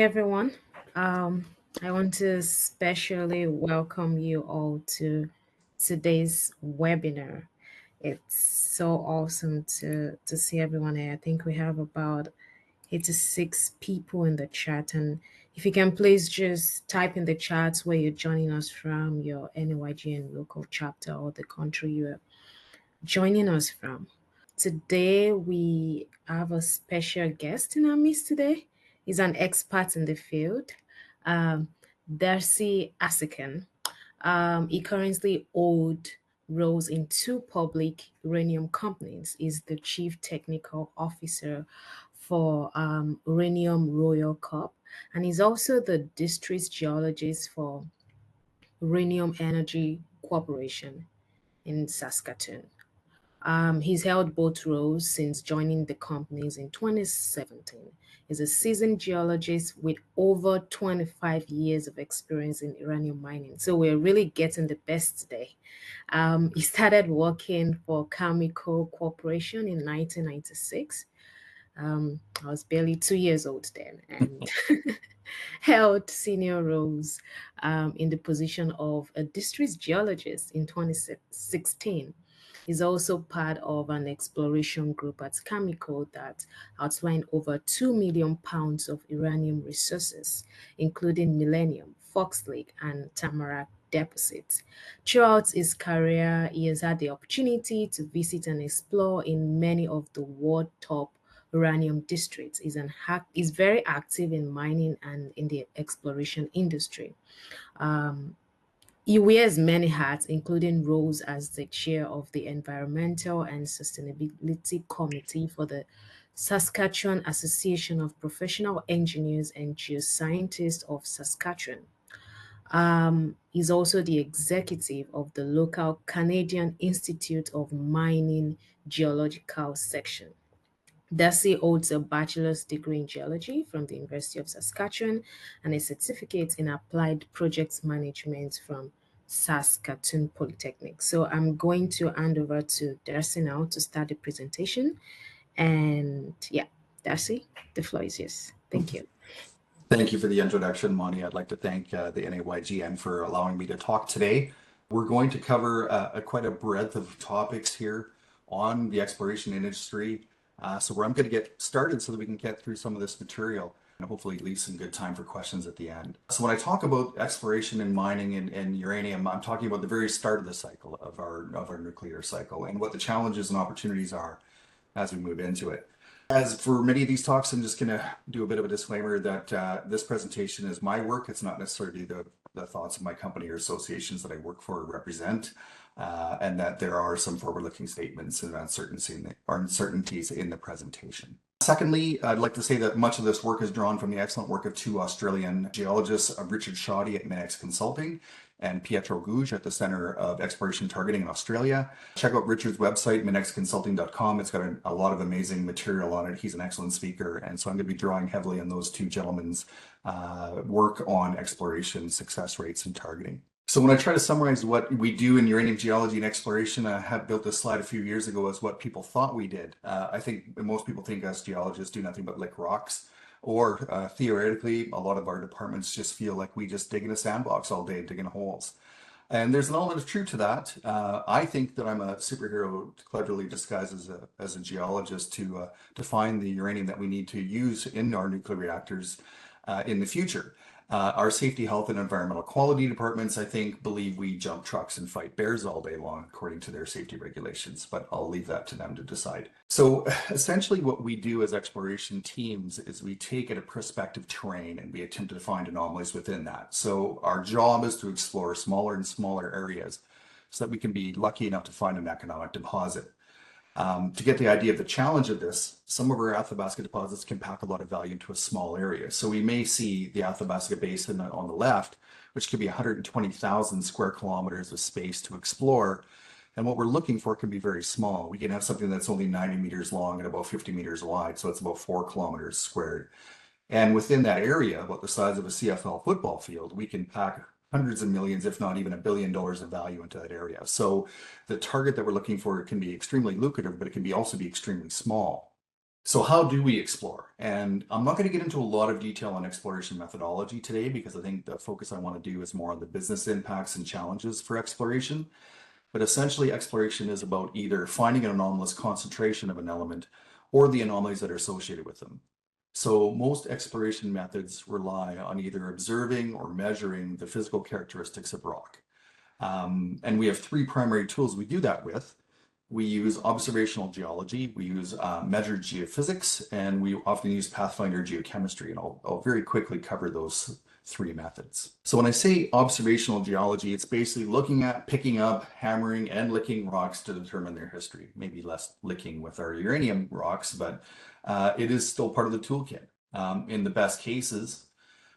everyone. Um, I want to especially welcome you all to today's webinar. It's so awesome to see everyone here. I think we have about 86 people in the chat. And if you can please just type in the chats where you're joining us from, your NAYGN local chapter or the country you're joining us from. Today, we have a special guest in our midst today. He's an expert in the field, um, Darcy Asikan. He currently holds roles in two public uranium companies. He's the Chief Technical Officer for Uranium Royal Corp, and he's also the District Geologist for Uranium Energy Corporation in Saskatoon. He's held both roles since joining the companies in 2017. He's a seasoned geologist with over 25 years of experience in uranium mining. So we're really getting the best today. He started working for Cameco Corporation in 1996. I was barely 2 years old then and held senior roles in the position of a district geologist in 2016. He's also part of an exploration group at Cameco that outlined over 2 million pounds of uranium resources, including Millennium, Fox Lake, and Tamarack deposits. Throughout his career, he has had the opportunity to visit and explore in many of the world top uranium districts. He's very active in mining and in the exploration industry. He wears many hats, including roles as the chair of the Environmental and Sustainability Committee for the Saskatchewan Association of Professional Engineers and Geoscientists of Saskatchewan. He's also the executive of the local Canadian Institute of Mining Geological Section. Darcy holds a bachelor's degree in geology from the University of Saskatchewan and a certificate in applied project management from Saskatoon Polytechnic. So I'm going to hand over to Darcy now to start the presentation. And yeah, Darcy, the floor is yours. Thank you. Thank you for the introduction, Monty. I'd like to thank the NAYGN for allowing me to talk today. We're going to cover quite a breadth of topics here on the exploration industry. So I'm going to get started so that we can get through some of this material and hopefully leave some good time for questions at the end. So when I talk about exploration and mining and uranium, I'm talking about the very start of the cycle of our nuclear cycle and what the challenges and opportunities are as we move into it. As for many of these talks, I'm just going to do a bit of a disclaimer that this presentation is my work. It's not necessarily the thoughts of my company or associations that I work for or represent, and that there are some forward-looking statements and uncertainties in the presentation. Secondly, I'd like to say that much of this work is drawn from the excellent work of two Australian geologists, Richard Shoddy at Minex Consulting and Pietro Gouge at the Center of Exploration Targeting in Australia. Check out Richard's website, minexconsulting.com. It's got a lot of amazing material on it. He's an excellent speaker. And so I'm going to be drawing heavily on those two gentlemen's work on exploration, success rates, and targeting. So when I try to summarize what we do in uranium geology and exploration, I have built this slide a few years ago as what people thought we did. I think most people think us geologists do nothing but lick rocks. Or theoretically, a lot of our departments just feel like we just dig in a sandbox all day, digging holes. And there's an element of truth to that. I think that I'm a superhero cleverly disguised as a geologist to find the uranium that we need to use in our nuclear reactors in the future. Our safety, health, and environmental quality departments, I think, believe we jump trucks and fight bears all day long, according to their safety regulations, but I'll leave that to them to decide. So essentially what we do as exploration teams is we take a prospective terrain and we attempt to find anomalies within that. So our job is to explore smaller and smaller areas so that we can be lucky enough to find an economic deposit. To get the idea of the challenge of this, some of our Athabasca deposits can pack a lot of value into a small area. So we may see the Athabasca Basin on the left, which could be 120,000 square kilometers of space to explore. And what we're looking for can be very small. We can have something that's only 90 meters long and about 50 meters wide. So it's about 4 kilometers squared. And within that area, about the size of a CFL football field, we can pack hundreds of millions, if not even $1 billion of value into that area. So the target that we're looking for can be extremely lucrative, but it can also be extremely small. So how do we explore? And I'm not going to get into a lot of detail on exploration methodology today because I think the focus I want to do is more on the business impacts and challenges for exploration. But essentially, exploration is about either finding an anomalous concentration of an element or the anomalies that are associated with them. So most exploration methods rely on either observing or measuring the physical characteristics of rock. And we have three primary tools we do that with. We use observational geology, we use measured geophysics, and we often use pathfinder geochemistry. And I'll very quickly cover those three methods. So when I say observational geology, it's basically looking at, picking up, hammering, and licking rocks to determine their history. Maybe less licking with our uranium rocks, but it is still part of the toolkit. In the best cases,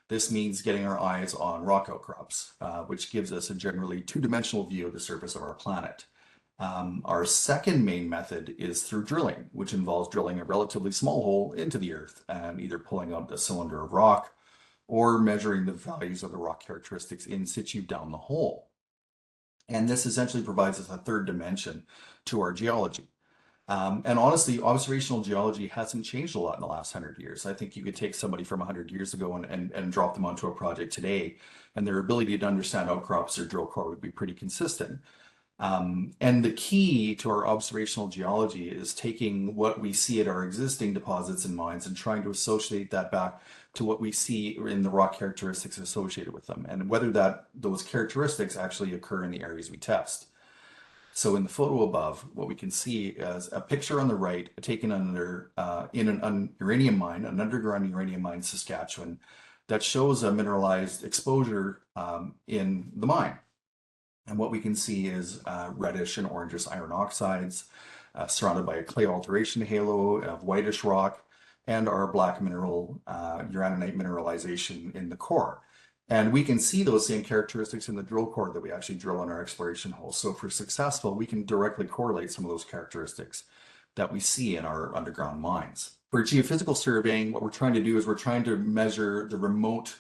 this means getting our eyes on rock outcrops, which gives us a generally two-dimensional view of the surface of our planet. Our second main method is through drilling, which involves drilling a relatively small hole into the earth and either pulling out a cylinder of rock or measuring the values of the rock characteristics in situ down the hole. And this essentially provides us a third dimension to our geology. And honestly, observational geology hasn't changed a lot in the last 100 years. I think you could take somebody from 100 years ago and drop them onto a project today, and their ability to understand outcrops or drill core would be pretty consistent. And the key to our observational geology is taking what we see at our existing deposits and mines and trying to associate that back to what we see in the rock characteristics associated with them, and whether those characteristics actually occur in the areas we test. So in the photo above, what we can see is a picture on the right taken in an uranium mine, an underground uranium mine in Saskatchewan, that shows a mineralized exposure in the mine. And what we can see is reddish and orangish iron oxides surrounded by a clay alteration halo of whitish rock and our black mineral uraninite mineralization in the core. And we can see those same characteristics in the drill core that we actually drill on our exploration holes. So if we're successful, we can directly correlate some of those characteristics that we see in our underground mines. For geophysical surveying, what we're trying to do is we're trying to measure the remote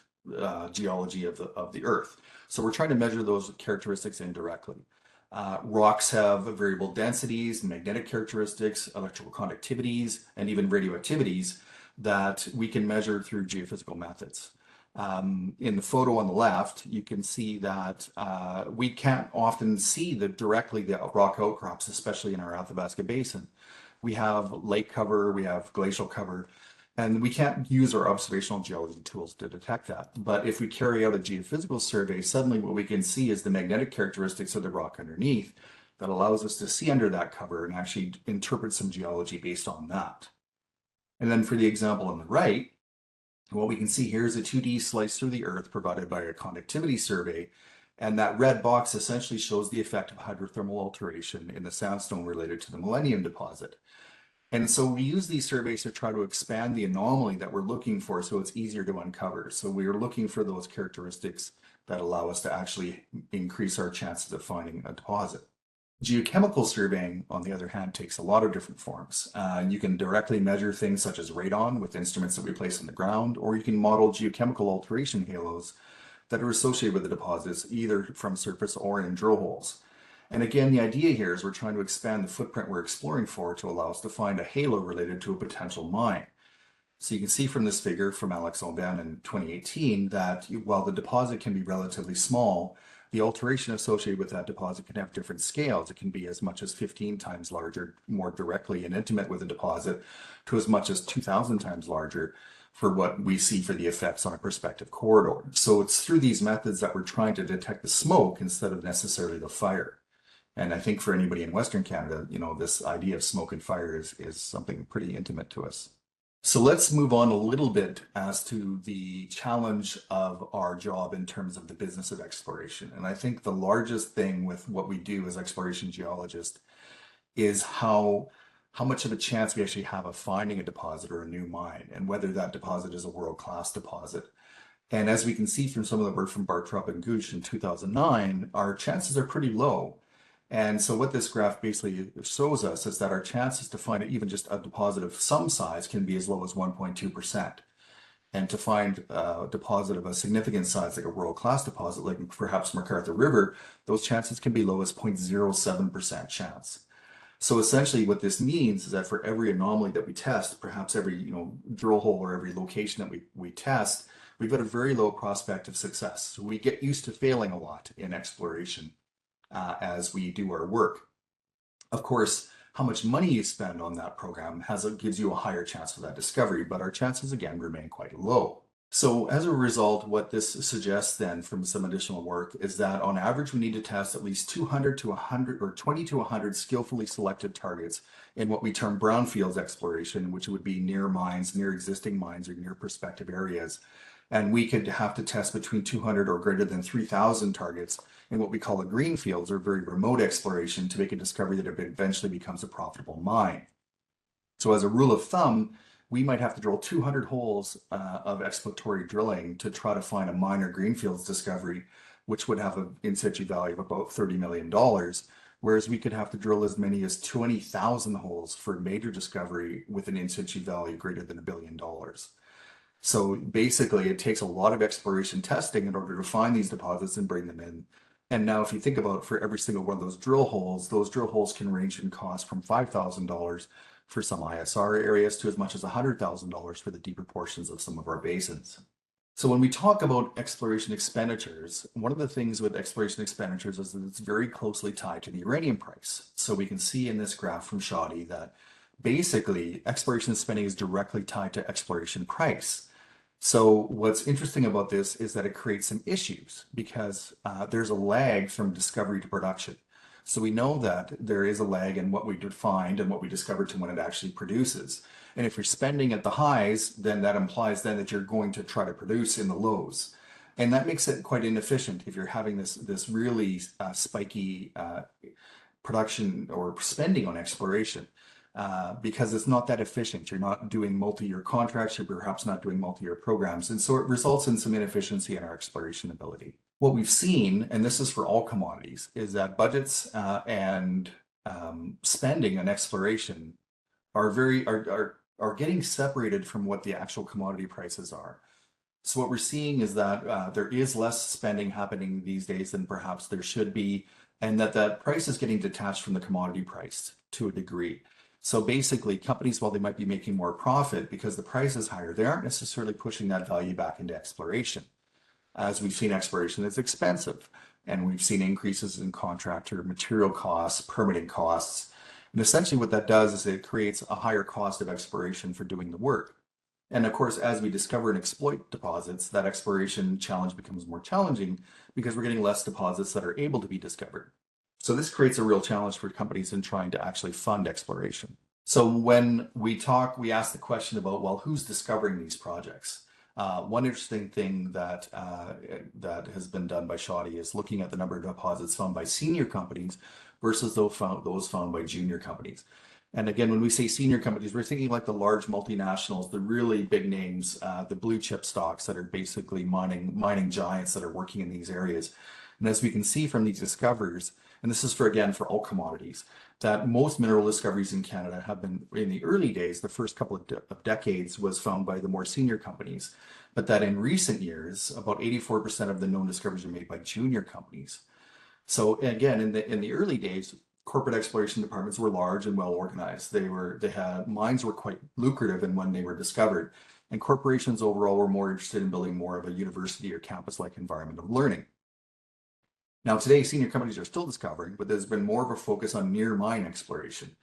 geology of the Earth. So we're trying to measure those characteristics indirectly. Rocks have variable densities, magnetic characteristics, electrical conductivities, and even radioactivities that we can measure through geophysical methods. In the photo on the left, you can see that we can't often see directly the rock outcrops, especially in our Athabasca Basin. We have lake cover, we have glacial cover, and we can't use our observational geology tools to detect that. But if we carry out a geophysical survey, suddenly what we can see is the magnetic characteristics of the rock underneath that allows us to see under that cover and actually interpret some geology based on that. And then for the example on the right, what we can see here is a 2D slice through the earth provided by a conductivity survey. And that red box essentially shows the effect of hydrothermal alteration in the sandstone related to the Millennium deposit. And so we use these surveys to try to expand the anomaly that we're looking for so it's easier to uncover. So we're looking for those characteristics that allow us to actually increase our chances of finding a deposit. Geochemical surveying, on the other hand, takes a lot of different forms. You can directly measure things such as radon with instruments that we place on the ground, or you can model geochemical alteration halos that are associated with the deposits, either from surface or in drill holes. And again, the idea here is we're trying to expand the footprint we're exploring for to allow us to find a halo related to a potential mine. So you can see from this figure from Alex Aubin in 2018 that while the deposit can be relatively small, the alteration associated with that deposit can have different scales. It can be as much as 15 times larger, more directly and intimate with a deposit, to as much as 2,000 times larger for what we see for the effects on a prospective corridor. So it's through these methods that we're trying to detect the smoke instead of necessarily the fire. And I think for anybody in Western Canada, this idea of smoke and fire is something pretty intimate to us. So let's move on a little bit as to the challenge of our job in terms of the business of exploration. And I think the largest thing with what we do as exploration geologists is how much of a chance we actually have of finding a deposit or a new mine, and whether that deposit is a world-class deposit. And as we can see from some of the work from Bartrup and Gooch in 2009, our chances are pretty low. And so what this graph basically shows us is that our chances to find even just a deposit of some size can be as low as 1.2%. And to find a deposit of a significant size, like a world-class deposit, like perhaps McArthur River, those chances can be low as 0.07% chance. So essentially what this means is that for every anomaly that we test, perhaps every drill hole or every location that we test, we've got a very low prospect of success. So we get used to failing a lot in exploration as we do our work. Of course, how much money you spend on that program gives you a higher chance of that discovery, but our chances again remain quite low. So as a result, what this suggests then from some additional work is that on average, we need to test at least 200 to 100 or 20 to 100 skillfully selected targets in what we term brownfields exploration, which would be near mines, near existing mines, or near prospective areas. And we could have to test between 200 or greater than 3,000 targets in what we call a greenfields or very remote exploration to make a discovery that eventually becomes a profitable mine. So as a rule of thumb, we might have to drill 200 holes of exploratory drilling to try to find a minor greenfields discovery, which would have an in situ value of about $30 million, whereas we could have to drill as many as 20,000 holes for a major discovery with an in situ value greater than $1 billion. So basically, it takes a lot of exploration testing in order to find these deposits and bring them in. And now if you think about for every single one of those drill holes can range in cost from $5,000 for some ISR areas to as much as $100,000 for the deeper portions of some of our basins. So when we talk about exploration expenditures, one of the things with exploration expenditures is that it's very closely tied to the uranium price. So we can see in this graph from Shoddy that basically exploration spending is directly tied to exploration price. So what's interesting about this is that it creates some issues because there's a lag from discovery to production. So we know that there is a lag in what we find and what we discover to when it actually produces. And if you're spending at the highs, then that implies then that you're going to try to produce in the lows. And that makes it quite inefficient if you're having this really spiky production or spending on exploration. Because it's not that efficient. You're not doing multi-year contracts, you're perhaps not doing multi-year programs. And so it results in some inefficiency in our exploration ability. What we've seen, and this is for all commodities, is that budgets and spending on exploration are getting separated from what the actual commodity prices are. So what we're seeing is that there is less spending happening these days than perhaps there should be, and that price is getting detached from the commodity price to a degree. So basically, companies, while they might be making more profit because the price is higher, they aren't necessarily pushing that value back into exploration. As we've seen, exploration is expensive, and we've seen increases in contractor material costs, permitting costs. And essentially what that does is it creates a higher cost of exploration for doing the work. And of course, as we discover and exploit deposits, that exploration challenge becomes more challenging because we're getting less deposits that are able to be discovered. So this creates a real challenge for companies in trying to actually fund exploration. So when we ask the question about, well, who's discovering these projects? One interesting thing that has been done by Shoddy is looking at the number of deposits found by senior companies versus those found by junior companies. And again, when we say senior companies, we're thinking like the large multinationals, the really big names, the blue chip stocks that are basically mining giants that are working in these areas. And as we can see from these discoveries, and this is for all commodities, that most mineral discoveries in Canada have been, in the early days, the first couple of decades, was found by the more senior companies, but that in recent years, about 84% of the known discoveries are made by junior companies. So again, in the early days, corporate exploration departments were large and well organized. Mines were quite lucrative in when they were discovered, and corporations overall were more interested in building more of a university or campus-like environment of learning. Now today, senior companies are still discovering, but there's been more of a focus on near mine exploration.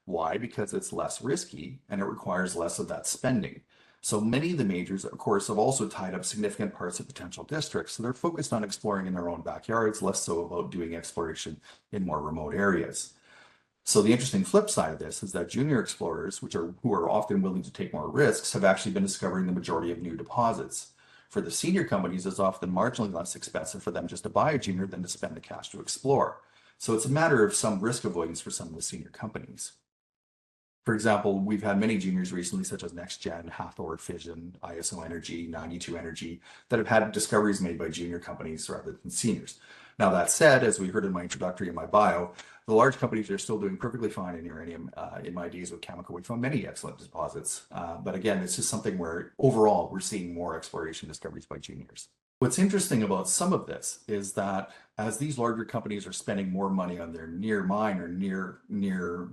Why? Because it's less risky and it requires less of that spending. So many of the majors, of course, have also tied up significant parts of potential districts. So they're focused on exploring in their own backyards, less so about doing exploration in more remote areas. So the interesting flip side of this is that junior explorers, who are often willing to take more risks, have actually been discovering the majority of new deposits. For the senior companies, it's often marginally less expensive for them just to buy a junior than to spend the cash to explore. So it's a matter of some risk avoidance for some of the senior companies. For example, we've had many juniors recently, such as NextGen, Hathor, Fission, ISO Energy, 92 Energy, that have had discoveries made by junior companies rather than seniors. Now that said, as we heard in my introductory in my bio, The large companies are still doing perfectly fine in uranium. In my days with Cameco, we found many excellent deposits. But again, it's just something where overall we're seeing more exploration discoveries by juniors. What's interesting about some of this is that as these larger companies are spending more money on their near mine or near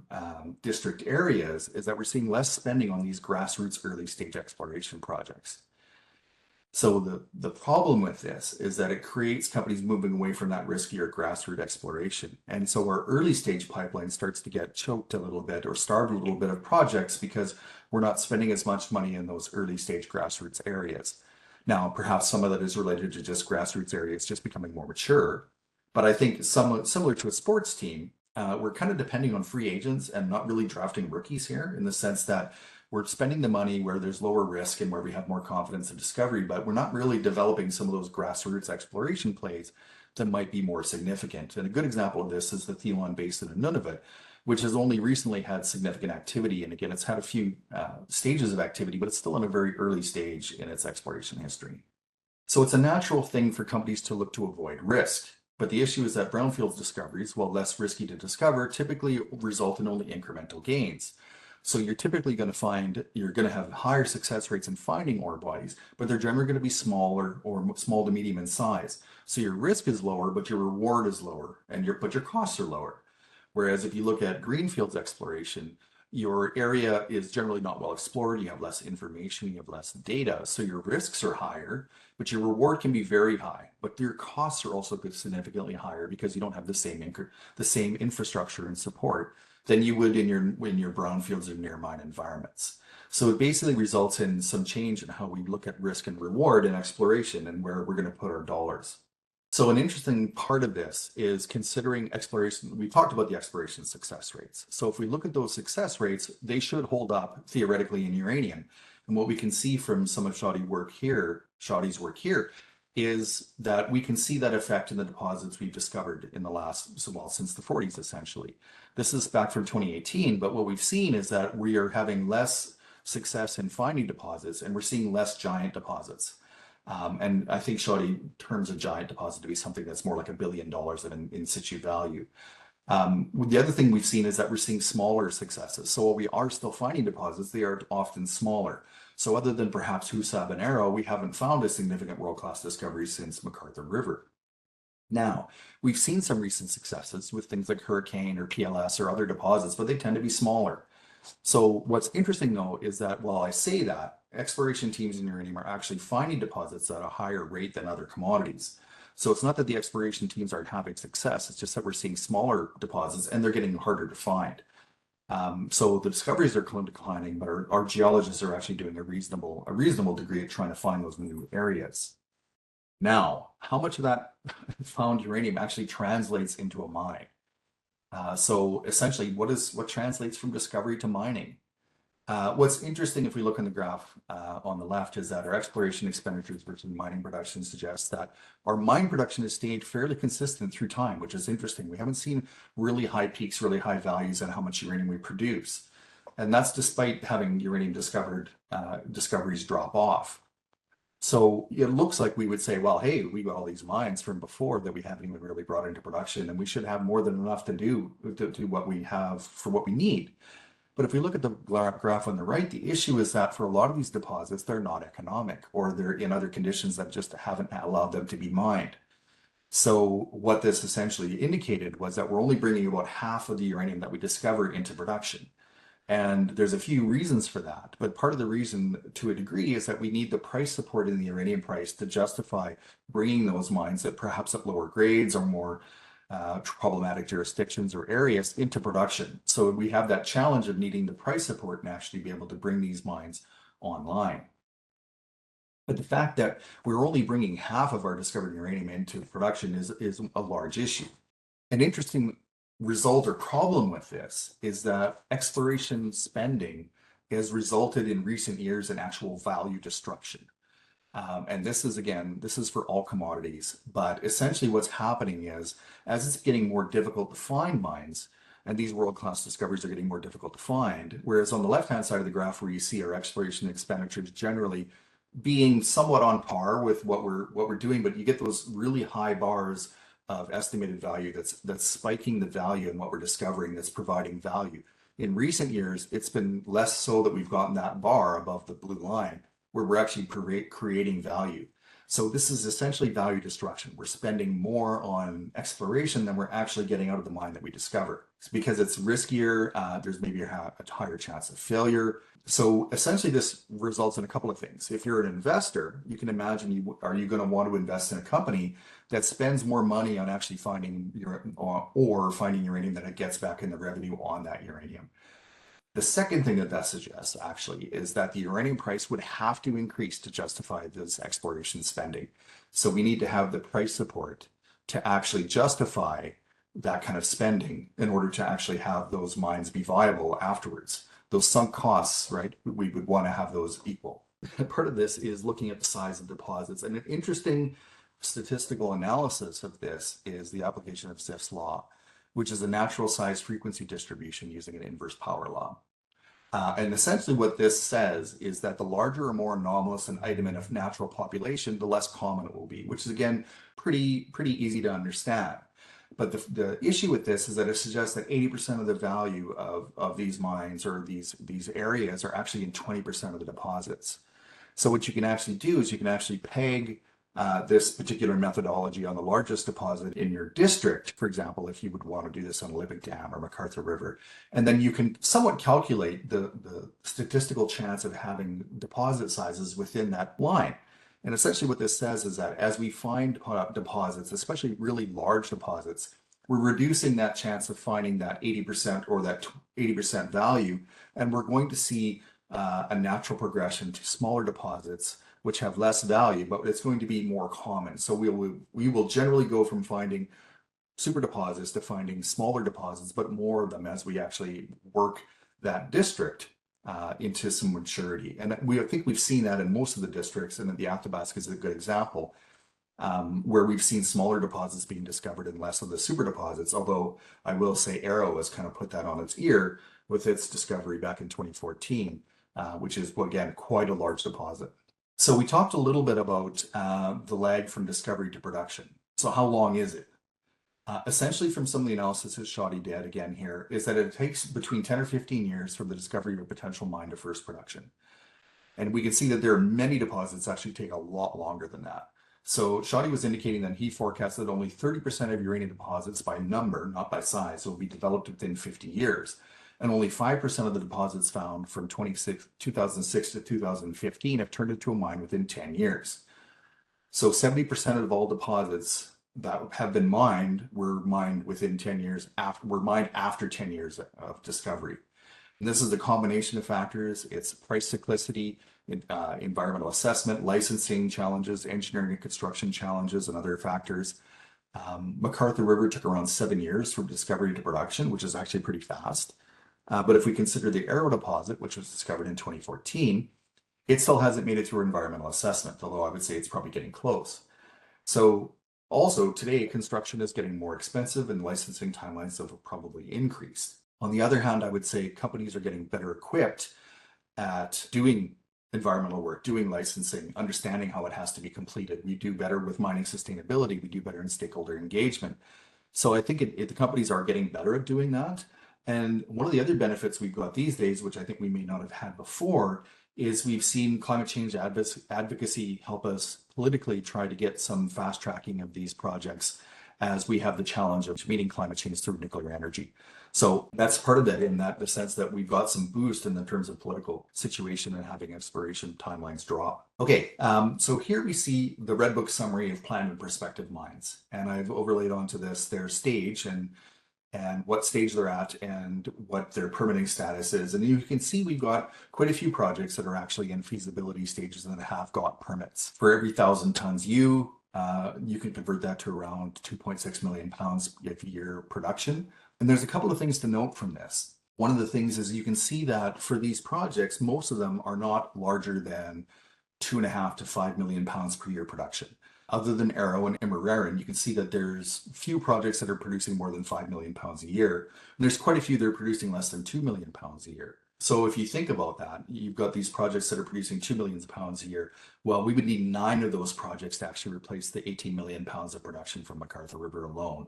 district areas, is that we're seeing less spending on these grassroots early stage exploration projects. So the problem with this is that it creates companies moving away from that riskier grassroots exploration. And so our early stage pipeline starts to get choked a little bit or starved a little bit of projects because we're not spending as much money in those early stage grassroots areas. Now, perhaps some of that is related to just grassroots areas just becoming more mature. But I think somewhat similar to a sports team, we're kind of depending on free agents and not really drafting rookies here in the sense that we're spending the money where there's lower risk and where we have more confidence in discovery, but we're not really developing some of those grassroots exploration plays that might be more significant. And a good example of this is the Thelon Basin in Nunavut, which has only recently had significant activity. And again, it's had a few stages of activity, but it's still in a very early stage in its exploration history. So it's a natural thing for companies to look to avoid risk. But the issue is that brownfields discoveries, while less risky to discover, typically result in only incremental gains. So you're typically going to find you're going to have higher success rates in finding ore bodies, but they're generally going to be smaller or small to medium in size. So your risk is lower, but your reward is lower, and your costs are lower. Whereas if you look at greenfields exploration, your area is generally not well explored. You have less information, you have less data, so your risks are higher, but your reward can be very high. But your costs are also significantly higher because you don't have the same infrastructure and support than you would in your brownfields or near mine environments. So it basically results in some change in how we look at risk and reward in exploration and where we're going to put our dollars. So an interesting part of this is considering exploration. We talked about the exploration success rates. So if we look at those success rates, they should hold up theoretically in uranium. And what we can see from some of Shadi's work here is that we can see that effect in the deposits we've discovered in the last, well, since the 40s, essentially. This is back from 2018, but what we've seen is that we are having less success in finding deposits and we're seeing less giant deposits. And I think Shadi terms a giant deposit to be something that's more like $1 billion of in situ value. The other thing we've seen is that we're seeing smaller successes. So while we are still finding deposits, they are often smaller. So other than perhaps Husab and Arrow, we haven't found a significant world-class discovery since MacArthur River. Now, we've seen some recent successes with things like Hurricane or PLS or other deposits, but they tend to be smaller. So what's interesting though is that while I say that, exploration teams in uranium are actually finding deposits at a higher rate than other commodities. So it's not that the exploration teams aren't having success, it's just that we're seeing smaller deposits and they're getting harder to find. So the discoveries are declining, but our geologists are actually doing a reasonable degree of trying to find those new areas. Now, how much of that found uranium actually translates into a mine? So essentially, what translates from discovery to mining? What's interesting if we look in the graph on the left is that our exploration expenditures versus mining production suggests that our mine production has stayed fairly consistent through time, which is interesting. We haven't seen really high peaks, really high values on how much uranium we produce. And that's despite having uranium discoveries drop off. So it looks like we would say, well, hey, we got all these mines from before that we haven't even really brought into production, and we should have more than enough to do what we have for what we need. But if we look at the graph on the right, the issue is that for a lot of these deposits, they're not economic, or they're in other conditions that just haven't allowed them to be mined. So what this essentially indicated was that we're only bringing about half of the uranium that we discover into production. And there's a few reasons for that. But part of the reason to a degree is that we need the price support in the uranium price to justify bringing those mines that perhaps at lower grades or more problematic jurisdictions or areas into production. So we have that challenge of needing the price support and actually be able to bring these mines online. But the fact that we're only bringing half of our discovered uranium into production is a large issue. An interesting result or problem with this is that exploration spending has resulted in recent years in actual value destruction. And this is for all commodities, but essentially what's happening is as it's getting more difficult to find mines, and these world-class discoveries are getting more difficult to find, whereas on the left-hand side of the graph where you see our exploration expenditures generally being somewhat on par with what we're doing, but you get those really high bars of estimated value that's spiking the value in what we're discovering, that's providing value. In recent years, it's been less so that we've gotten that bar above the blue line where we're actually creating value. So this is essentially value destruction. We're spending more on exploration than we're actually getting out of the mine that we discover. It's because it's riskier. There's maybe a higher chance of failure. So essentially this results in a couple of things. If you're an investor, you can imagine, are you going to want to invest in a company that spends more money on actually finding finding uranium than it gets back in the revenue on that uranium? The second thing that suggests actually is that the uranium price would have to increase to justify this exploration spending. So we need to have the price support to actually justify that kind of spending in order to actually have those mines be viable afterwards. Those sunk costs, right? We would want to have those equal. Part of this is looking at the size of deposits. And an interesting statistical analysis of this is the application of Zipf's law, which is a natural size frequency distribution using an inverse power law. And essentially what this says is that the larger or more anomalous an item in a natural population, the less common it will be, which is again pretty easy to understand. But the issue with this is that it suggests that 80% of the value of these mines or these areas are actually in 20% of the deposits. So what you can actually do is you can actually peg this particular methodology on the largest deposit in your district, for example, if you would want to do this on Olympic Dam or MacArthur River. And then you can somewhat calculate the statistical chance of having deposit sizes within that line. And essentially what this says is that as we find deposits, especially really large deposits, we're reducing that chance of finding that 80% or that 80% value. And we're going to see a natural progression to smaller deposits which have less value, but it's going to be more common. So we will generally go from finding super deposits to finding smaller deposits, but more of them as we actually work that district into some maturity. And I think we've seen that in most of the districts, and the Athabasca is a good example, where we've seen smaller deposits being discovered and less of the super deposits, although I will say Arrow has kind of put that on its ear with its discovery back in 2014, which is, again, quite a large deposit. So we talked a little bit about the lag from discovery to production. So how long is it? Essentially, from some of the analysis that Shoddy did again here, is that it takes between 10 or 15 years from the discovery of a potential mine to first production. And we can see that there are many deposits that actually take a lot longer than that. So Shoddy was indicating that he forecast that only 30% of uranium deposits by number, not by size, will be developed within 50 years. And only 5% of the deposits found from 2006 to 2015 have turned into a mine within 10 years. So 70% of all deposits that have been mined were mined within 10 years, were mined after 10 years of discovery. And this is a combination of factors. It's price cyclicity, environmental assessment, licensing challenges, engineering and construction challenges, and other factors. MacArthur River took around 7 years from discovery to production, which is actually pretty fast. But if we consider the Arrow deposit, which was discovered in 2014, it still hasn't made it through environmental assessment, although I would say it's probably getting close. So also today, construction is getting more expensive and licensing timelines have probably increased. On the other hand, I would say companies are getting better equipped at doing environmental work, doing licensing, understanding how it has to be completed. We do better with mining sustainability. We do better in stakeholder engagement. So I think the companies are getting better at doing that. And one of the other benefits we've got these days, which I think we may not have had before, is we've seen climate change advocacy help us politically try to get some fast tracking of these projects as we have the challenge of meeting climate change through nuclear energy. So that's part of it in that the sense that we've got some boost in the terms of political situation and having exploration timelines drop. Okay, so here we see the Red Book summary of planned and prospective mines. And I've overlaid onto this their stage and what stage they're at and what their permitting status is. And you can see we've got quite a few projects that are actually in feasibility stages and that have got permits. For every 1,000 tons you can convert that to around 2.6 million pounds a year production. And there's a couple of things to note from this. One of the things is you can see that for these projects, most of them are not larger than 2.5 to 5 million pounds per year production. Other than Arrow and Immeraren, you can see that there's few projects that are producing more than 5 million pounds a year. And there's quite a few that are producing less than 2 million pounds a year. So if you think about that, you've got these projects that are producing 2 million pounds a year. Well, we would need 9 of those projects to actually replace the 18 million pounds of production from McArthur River alone.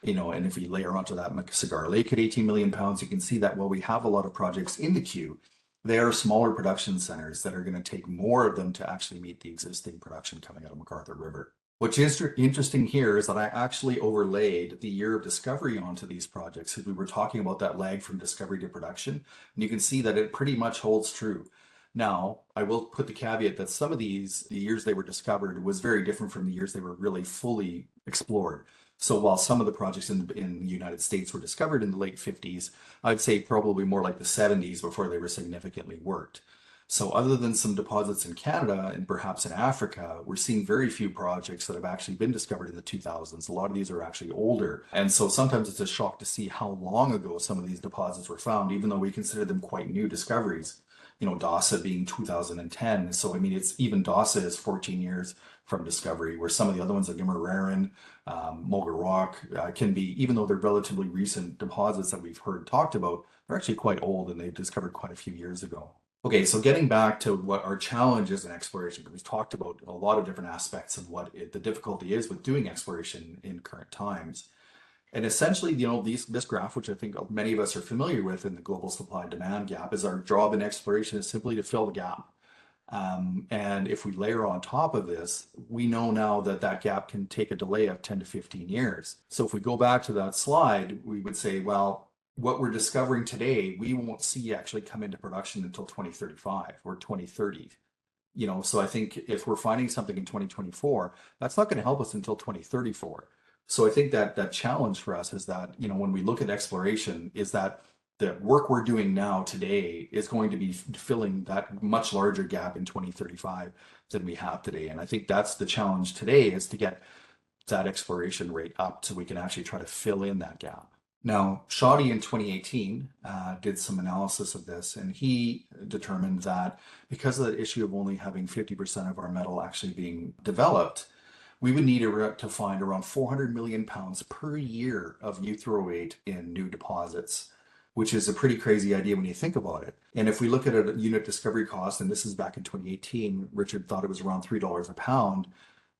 And if we layer onto that Cigar Lake at 18 million pounds, you can see that while we have a lot of projects in the queue, they are smaller production centers that are going to take more of them to actually meet the existing production coming out of McArthur River. What's interesting here is that I actually overlaid the year of discovery onto these projects because we were talking about that lag from discovery to production. And you can see that it pretty much holds true. Now, I will put the caveat that some of these, the years they were discovered, was very different from the years they were really fully explored. So while some of the projects in the United States were discovered in the late 50s, I'd say probably more like the 70s before they were significantly worked. So other than some deposits in Canada and perhaps in Africa, we're seeing very few projects that have actually been discovered in the 2000s. A lot of these are actually older. And so sometimes it's a shock to see how long ago some of these deposits were found, even though we consider them quite new discoveries. Dasa being 2010. So, I mean, it's even Dasa is 14 years from discovery, where some of the other ones like Imararan, Mulga Rock can be, even though they're relatively recent deposits that we've heard talked about, they're actually quite old and they've discovered quite a few years ago. Okay, so getting back to what our challenge is in exploration, because we've talked about a lot of different aspects of what the difficulty is with doing exploration in current times. And essentially, this graph, which I think many of us are familiar with in the global supply demand gap, is our job in exploration is simply to fill the gap. And if we layer on top of this, we know now that that gap can take a delay of 10 to 15 years. So if we go back to that slide, we would say, well, what we're discovering today, we won't see actually come into production until 2035 or 2030. So I think if we're finding something in 2024, that's not going to help us until 2034. So I think that challenge for us is that, when we look at exploration, is that the work we're doing now today is going to be filling that much larger gap in 2035 than we have today. And I think that's the challenge today, is to get that exploration rate up so we can actually try to fill in that gap. Now, Shoddy in 2018 did some analysis of this, and he determined that because of the issue of only having 50% of our metal actually being developed, we would need to find around 400 million pounds per year of U3O8 in new deposits, which is a pretty crazy idea when you think about it. And if we look at a unit discovery cost, and this is back in 2018, Richard thought it was around $3 a pound.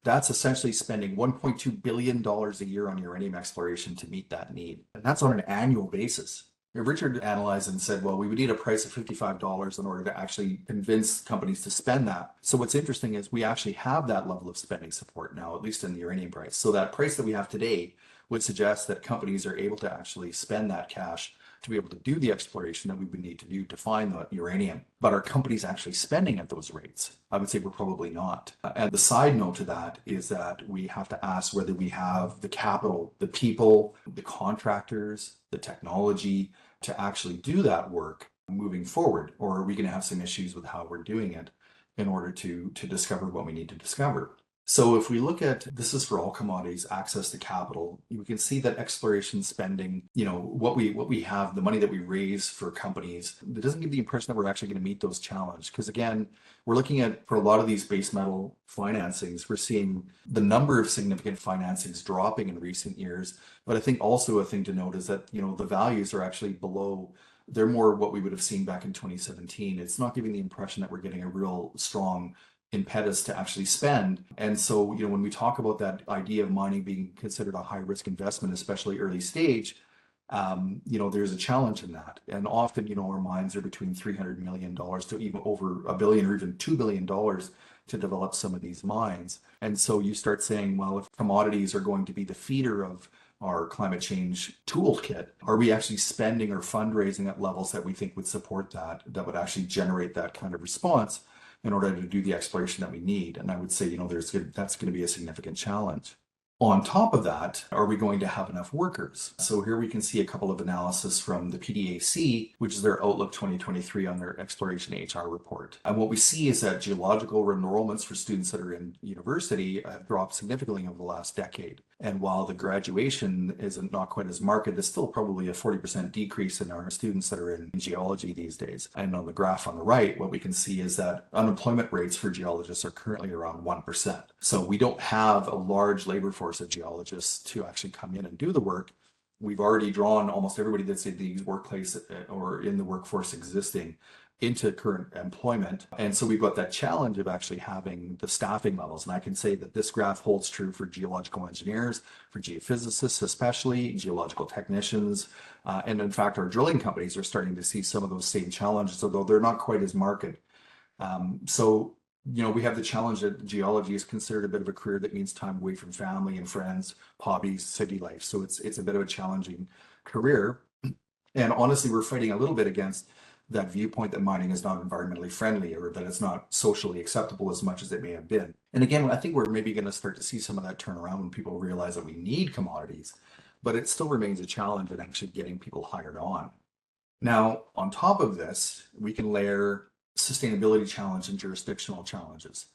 That's essentially spending $1.2 billion a year on uranium exploration to meet that need. And that's on an annual basis. Richard analyzed and said, well, we would need a price of $55 in order to actually convince companies to spend that. So what's interesting is we actually have that level of spending support now, at least in the uranium price. So that price that we have today would suggest that companies are able to actually spend that cash to be able to do the exploration that we would need to do to find the uranium. But are companies actually spending at those rates? I would say we're probably not. And the side note to that is that we have to ask whether we have the capital, the people, the contractors, the technology to actually do that work moving forward, or are we going to have some issues with how we're doing it in order to discover what we need to discover? So if we look at, this is for all commodities, access to capital, we can see that exploration spending, what we have, the money that we raise for companies, it doesn't give the impression that we're actually going to meet those challenges. Because again, we're looking at, for a lot of these base metal financings, we're seeing the number of significant financings dropping in recent years. But I think also a thing to note is that, the values are actually below. They're more what we would have seen back in 2017. It's not giving the impression that we're getting a real strong impetus to actually spend. And so, when we talk about that idea of mining being considered a high risk investment, especially early stage, there's a challenge in that. And often, our mines are between $300 million to even over $1 billion or even $2 billion to develop some of these mines. And so you start saying, well, if commodities are going to be the feeder of our climate change toolkit, are we actually spending or fundraising at levels that we think would support that would actually generate that kind of response in order to do the exploration that we need? And I would say, that's going to be a significant challenge. On top of that, are we going to have enough workers? So here we can see a couple of analysis from the PDAC, which is their Outlook 2023 on their exploration HR report. And what we see is that geological enrollments for students that are in university have dropped significantly over the last decade. And while the graduation isn't not quite as marked, there's still probably a 40% decrease in our students that are in geology these days. And on the graph on the right, what we can see is that unemployment rates for geologists are currently around 1%. So we don't have a large labor force of geologists to actually come in and do the work. we've already drawn almost everybody that's in the workplace or in the workforce existing into current employment. And so we've got that challenge of actually having the staffing levels. And I can say that this graph holds true for geological engineers, for geophysicists, especially geological technicians. And in fact, our drilling companies are starting to see some of those same challenges, although they're not quite as marked. So, we have the challenge that geology is considered a bit of a career that means time away from family and friends, hobbies, city life. So it's a bit of a challenging career. And honestly, we're fighting a little bit against that viewpoint that mining is not environmentally friendly or that it's not socially acceptable as much as it may have been. And again, I think we're maybe going to start to see some of that turn around when people realize that we need commodities, but it still remains a challenge in actually getting people hired on. Now, on top of this, we can layer sustainability challenge and jurisdictional challenges.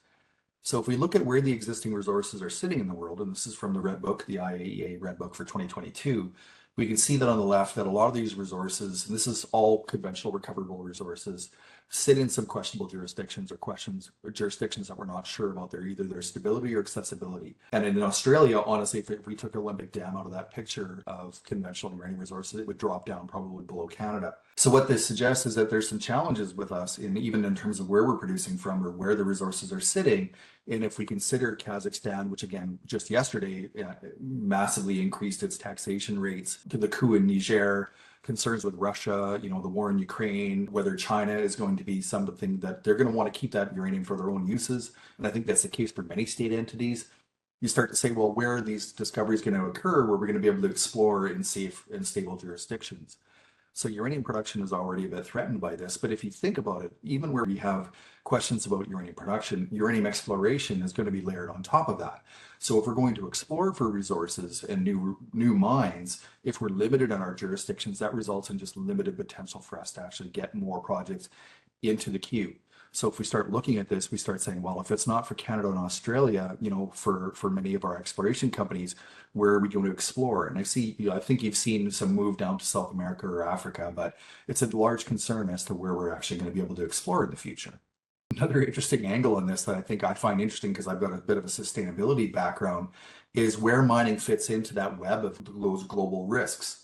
So if we look at where the existing resources are sitting in the world, and this is from the Red Book, the IAEA Red Book for 2022, we can see that on the left that a lot of these resources, and this is all conventional recoverable resources, sit in some questionable jurisdictions or jurisdictions that we're not sure about either their stability or accessibility. And in Australia, honestly, if we took Olympic Dam out of that picture of conventional uranium resources, it would drop down probably below Canada. So what this suggests is that there's some challenges with us even in terms of where we're producing from or where the resources are sitting. And if we consider Kazakhstan, which again, just yesterday, massively increased its taxation rates, to the coup in Niger, concerns with Russia, the war in Ukraine, whether China is going to be something that they're going to want to keep that uranium for their own uses. And I think that's the case for many state entities. You start to say, well, where are these discoveries going to occur where we're going to be able to explore in safe and stable jurisdictions? So uranium production is already a bit threatened by this, but if you think about it, even where we have questions about uranium production, uranium exploration is going to be layered on top of that. So if we're going to explore for resources and new mines, if we're limited in our jurisdictions, that results in just limited potential for us to actually get more projects into the queue. So if we start looking at this, we start saying, well, if it's not for Canada and Australia, for many of our exploration companies, where are we going to explore? And I think you've seen some move down to South America or Africa, but it's a large concern as to where we're actually going to be able to explore in the future. Another interesting angle on this that I find interesting because I've got a bit of a sustainability background is where mining fits into that web of those global risks.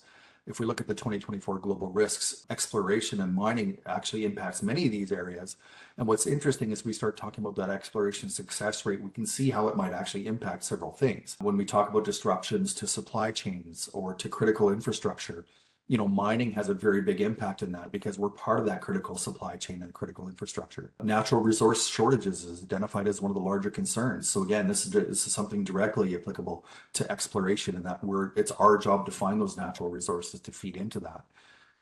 If we look at the 2024 global risks, exploration and mining actually impacts many of these areas. And what's interesting is we start talking about that exploration success rate, we can see how it might actually impact several things. When we talk about disruptions to supply chains or to critical infrastructure, mining has a very big impact in that because we're part of that critical supply chain and critical infrastructure. Natural resource shortages is identified as one of the larger concerns. So again, this is something directly applicable to exploration, and that it's our job to find those natural resources to feed into that.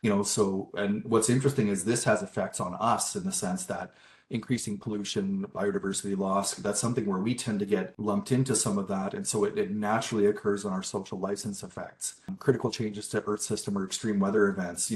And what's interesting is this has effects on us in the sense that increasing pollution, biodiversity loss, that's something where we tend to get lumped into some of that. And so it naturally occurs in our social license effects. Critical changes to Earth system or extreme weather events.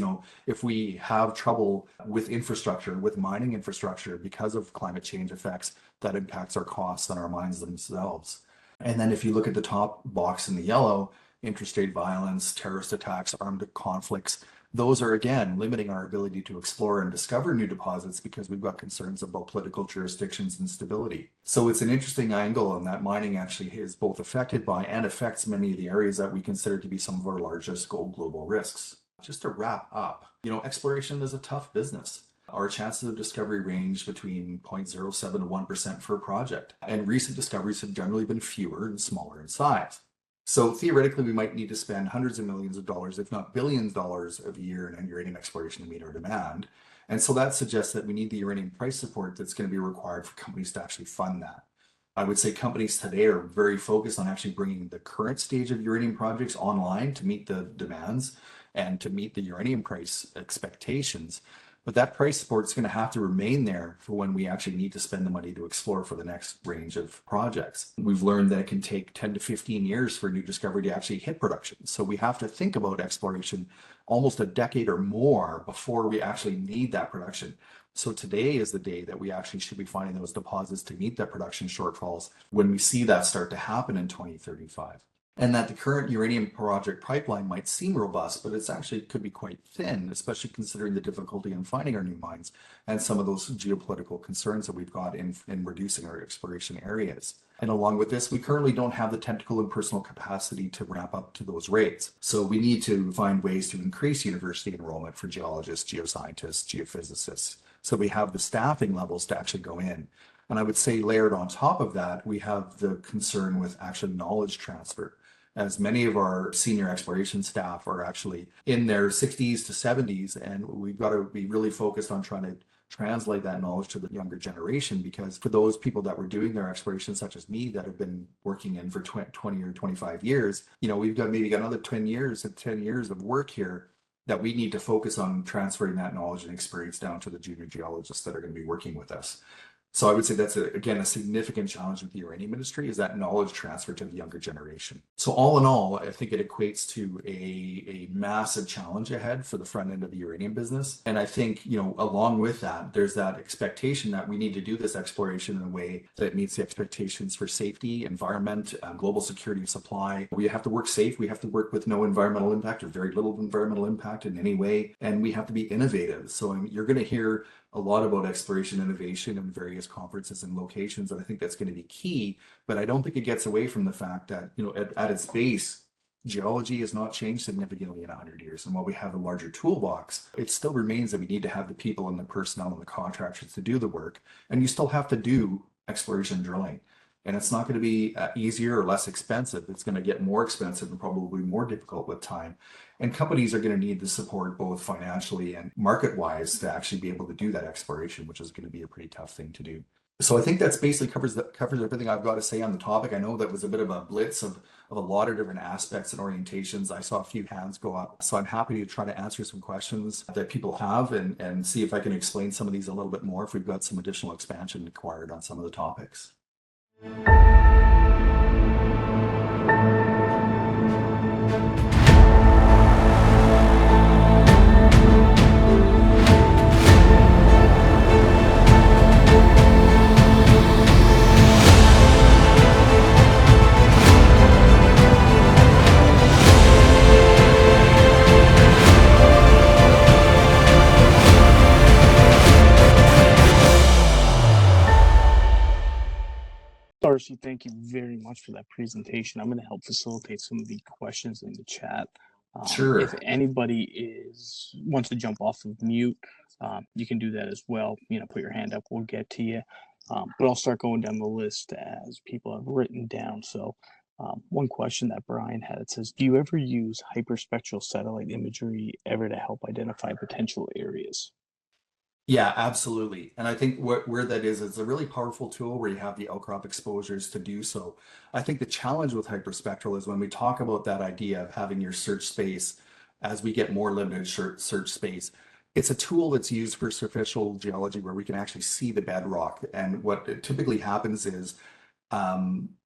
If we have trouble with infrastructure, with mining infrastructure because of climate change effects, that impacts our costs on our mines themselves. And then if you look at the top box in the yellow, interstate violence, terrorist attacks, armed conflicts, those are again limiting our ability to explore and discover new deposits because we've got concerns about political jurisdictions and stability. So it's an interesting angle on that mining actually is both affected by and affects many of the areas that we consider to be some of our largest global risks. Just to wrap up, exploration is a tough business. Our chances of discovery range between 0.07 to 1% for a project, and recent discoveries have generally been fewer and smaller in size. So theoretically, we might need to spend hundreds of millions of dollars, if not billions of dollars a year in uranium exploration to meet our demand. And so that suggests that we need the uranium price support that's going to be required for companies to actually fund that. I would say companies today are very focused on actually bringing the current stage of uranium projects online to meet the demands and to meet the uranium price expectations. But that price support is going to have to remain there for when we actually need to spend the money to explore for the next range of projects. We've learned that it can take 10 to 15 years for a new discovery to actually hit production. So we have to think about exploration almost a decade or more before we actually need that production. So today is the day that we actually should be finding those deposits to meet that production shortfalls when we see that start to happen in 2035. And that the current uranium project pipeline might seem robust, but it's actually could be quite thin, especially considering the difficulty in finding our new mines and some of those geopolitical concerns that we've got in reducing our exploration areas. And along with this, we currently don't have the technical and personal capacity to ramp up to those rates. So we need to find ways to increase university enrollment for geologists, geoscientists, geophysicists. So we have the staffing levels to actually go in. And I would say layered on top of that, we have the concern with actual knowledge transfer, as many of our senior exploration staff are actually in their 60s to 70s, and we've got to be really focused on trying to translate that knowledge to the younger generation, because for those people that were doing their exploration, such as me, that have been working in for 20 or 25 years, we've got another 10 years of work here that we need to focus on transferring that knowledge and experience down to the junior geologists that are going to be working with us. So I would say that's, again, a significant challenge with the uranium industry, is that knowledge transfer to the younger generation. So all in all, I think it equates to a massive challenge ahead for the front end of the uranium business. And I think, along with that, there's that expectation that we need to do this exploration in a way that meets the expectations for safety, environment, global security of supply. We have to work safe. We have to work with no environmental impact or very little environmental impact in any way. And we have to be innovative. So you're going to hear a lot about exploration innovation in various conferences and locations, and I think that's going to be key. But I don't think it gets away from the fact that, at its base, geology has not changed significantly in 100 years. And while we have a larger toolbox, it still remains that we need to have the people and the personnel and the contractors to do the work. And you still have to do exploration drilling. And it's not going to be easier or less expensive. It's going to get more expensive and probably more difficult with time. And companies are going to need the support both financially and market-wise to actually be able to do that exploration, which is going to be a pretty tough thing to do. So I think that's basically covers everything I've got to say on the topic. I know that was a bit of a blitz of a lot of different aspects and orientations. I saw a few hands go up. So I'm happy to try to answer some questions that people have and see if I can explain some of these a little bit more if we've got some additional expansion required on some of the topics. Darcy, thank you very much for that presentation. I'm going to help facilitate some of the questions in the chat. Sure. If anybody wants to jump off of mute, you can do that as well. Put your hand up, we'll get to you. But I'll start going down the list as people have written down. So one question that Brian had, it says, do you ever use hyperspectral satellite imagery ever to help identify potential areas? Yeah, absolutely. And I think where that is, it's a really powerful tool where you have the outcrop exposures to do so. I think the challenge with hyperspectral is when we talk about that idea of having your search space, as we get more limited search space, it's a tool that's used for superficial geology where we can actually see the bedrock. And what typically happens is,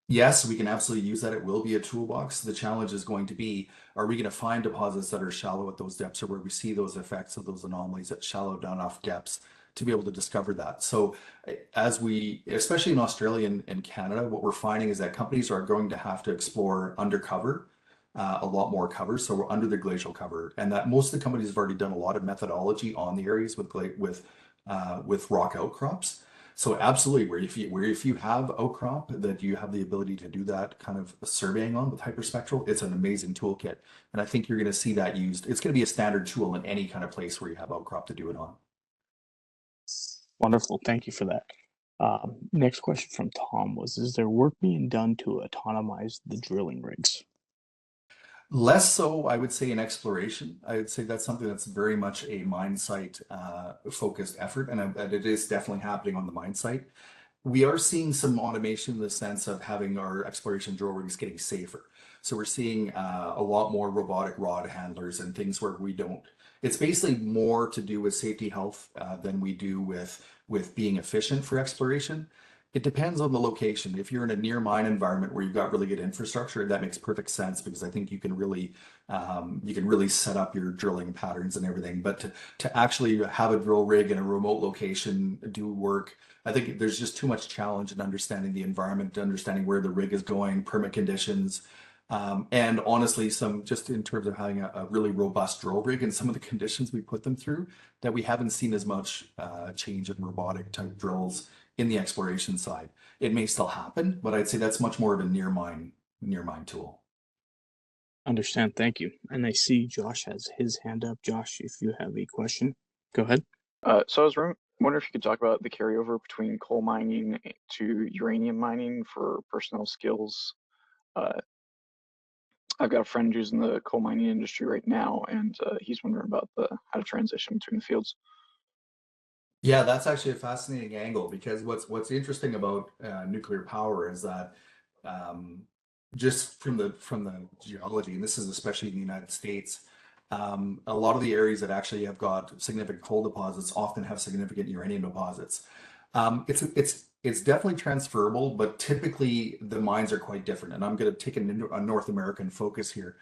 yes, we can absolutely use that. It will be a toolbox. The challenge is going to be, are we going to find deposits that are shallow at those depths, or where we see those effects of those anomalies at shallow down off depths to be able to discover that? So especially in Australia and Canada, what we're finding is that companies are going to have to explore undercover, a lot more cover. So we're under the glacial cover, and that most of the companies have already done a lot of methodology on the areas with rock outcrops. So absolutely, where if you have outcrop that you have the ability to do that kind of surveying on with hyperspectral, it's an amazing toolkit. And I think you're going to see that used. It's going to be a standard tool in any kind of place where you have outcrop to do it on. Wonderful. Thank you for that. Next question from Tom was, is there work being done to autonomize the drilling rigs? Less so, I would say, in exploration. I would say that's something that's very much a mine site focused effort, and it is definitely happening on the mine site. We are seeing some automation in the sense of having our exploration drill rigs getting safer. So we're seeing a lot more robotic rod handlers and things where we don't. It's basically more to do with safety health than we do with being efficient for exploration. It depends on the location. If you're in a near mine environment where you've got really good infrastructure, that makes perfect sense, because I think you can really set up your drilling patterns and everything. But to actually have a drill rig in a remote location do work, I think there's just too much challenge in understanding the environment, understanding where the rig is going, permit conditions, and honestly, just in terms of having a really robust drill rig and some of the conditions we put them through, that we haven't seen as much change in robotic type drills in the exploration side. It may still happen, but I'd say that's much more of a near mine tool. Understand. Thank you. And I see Josh has his hand up. Josh, if you have a question, go ahead. So I was wondering if you could talk about the carryover between coal mining to uranium mining for personnel skills. Uh, I've got a friend who's in the coal mining industry right now, and he's wondering about how to transition between the fields. Yeah, that's actually a fascinating angle because what's interesting about nuclear power is that um, just from the geology, and this is especially in the United States, a lot of the areas that actually have got significant coal deposits often have significant uranium deposits. It's definitely transferable, but typically the mines are quite different. And I'm going to take a North American focus here.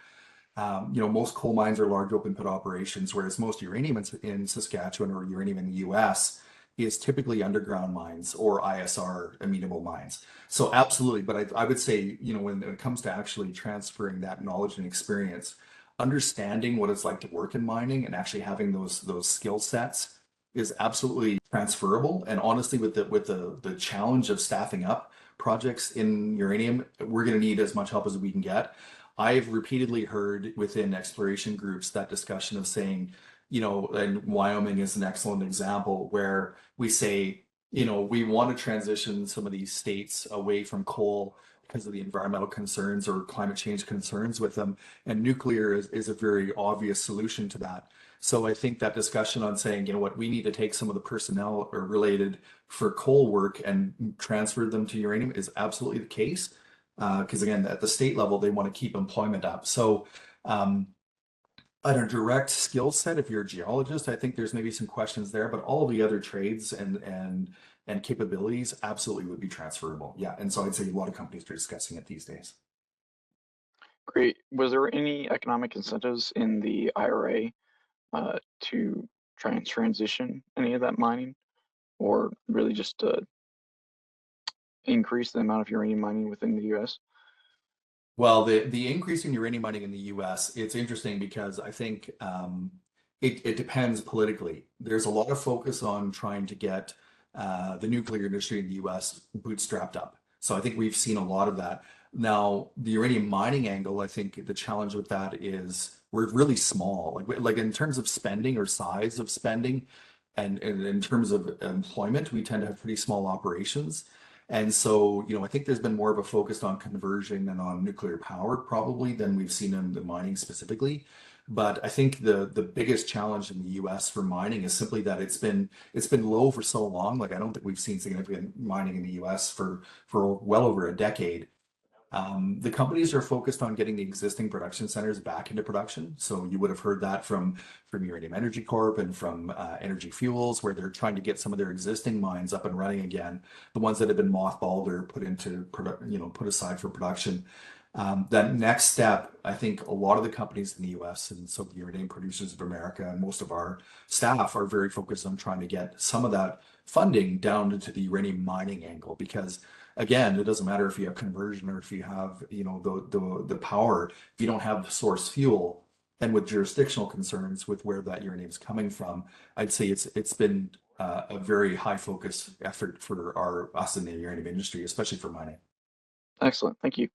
Most coal mines are large open pit operations, whereas most uranium in Saskatchewan or uranium in the US is typically underground mines or ISR amenable mines. So absolutely, but I would say, when it comes to actually transferring that knowledge and experience, understanding what it's like to work in mining and actually having those skill sets is absolutely transferable. And honestly, with the challenge of staffing up projects in uranium, we're going to need as much help as we can get. I've repeatedly heard within exploration groups that discussion of saying, and Wyoming is an excellent example where we say, we want to transition some of these states away from coal because of the environmental concerns or climate change concerns with them. And nuclear is a very obvious solution to that. So I think that discussion on saying, what, we need to take some of the personnel or related for coal work and transfer them to uranium is absolutely the case. Because again, at the state level, they want to keep employment up. So at a direct skill set, if you're a geologist, I think there's maybe some questions there, but all of the other trades and capabilities absolutely would be transferable. Yeah, and so I'd say a lot of companies are discussing it these days. Great. Was there any economic incentives in the IRA to try and transition any of that mining, or really just increase the amount of uranium mining within the U.S.? Well, the increase in uranium mining in the U.S., it's interesting because I think it depends politically. There's a lot of focus on trying to get the nuclear industry in the U.S. bootstrapped up. So I think we've seen a lot of that. Now, the uranium mining angle, I think the challenge with that is we're really small. Like in terms of spending or size of spending, and in terms of employment, we tend to have pretty small operations. And so, I think there's been more of a focus on conversion and on nuclear power probably than we've seen in the mining specifically. But I think the biggest challenge in the US for mining is simply that it's been low for so long. Like I don't think we've seen significant mining in the US for well over a decade. The companies are focused on getting the existing production centers back into production. So you would have heard that from Uranium Energy Corp and from Energy Fuels, where they're trying to get some of their existing mines up and running again, the ones that have been mothballed or put aside for production. That next step, I think a lot of the companies in the US and so the Uranium Producers of America and most of our staff are very focused on trying to get some of that funding down into the uranium mining angle because again, it doesn't matter if you have conversion or if you have, the power, if you don't have the source fuel and with jurisdictional concerns with where that uranium is coming from, I'd say it's been a very high focus effort for us in the uranium industry, especially for mining. Excellent. Thank you.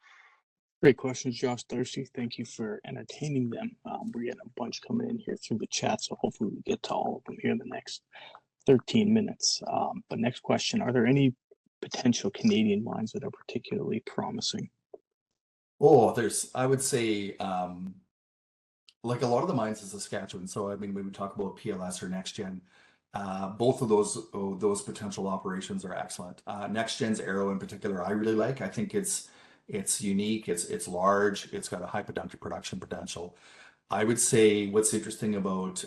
Great questions, Josh Thirsty. Thank you for entertaining them. We're getting a bunch coming in here through the chat, so hopefully we get to all of them here in the next 13 minutes. But next question, are there any potential Canadian mines that are particularly promising? Oh, I would say, like a lot of the mines in Saskatchewan. So, I mean, when we talk about PLS or NextGen, both of those potential operations are excellent. NextGen's Arrow in particular, I really like. I think it's unique, it's large, it's got a high production potential. I would say what's interesting about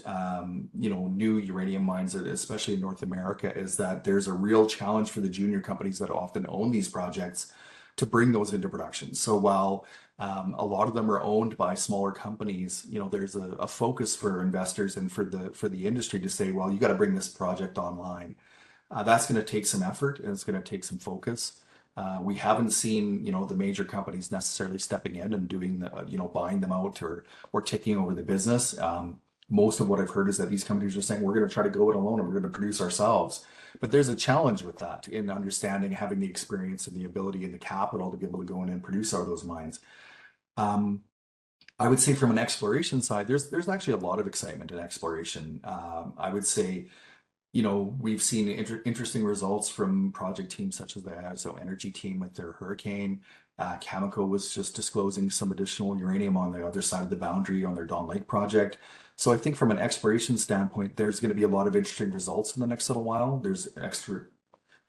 new uranium mines, especially in North America, is that there's a real challenge for the junior companies that often own these projects to bring those into production. So while a lot of them are owned by smaller companies, there's a focus for investors and for the industry to say, well, you got to bring this project online. That's going to take some effort and it's going to take some focus. We haven't seen, the major companies necessarily stepping in and doing buying them out or taking over the business. Most of what I've heard is that these companies are saying, we're going to try to go it alone and we're going to produce ourselves. But there's a challenge with that in understanding, having the experience and the ability and the capital to be able to go in and produce out of those mines. I would say from an exploration side, there's actually a lot of excitement in exploration. I would say, we've seen interesting results from project teams such as the Energy team with their Hurricane. Cameco was just disclosing some additional uranium on the other side of the boundary on their Dawn Lake project. So I think from an exploration standpoint, there's going to be a lot of interesting results in the next little while. There's extra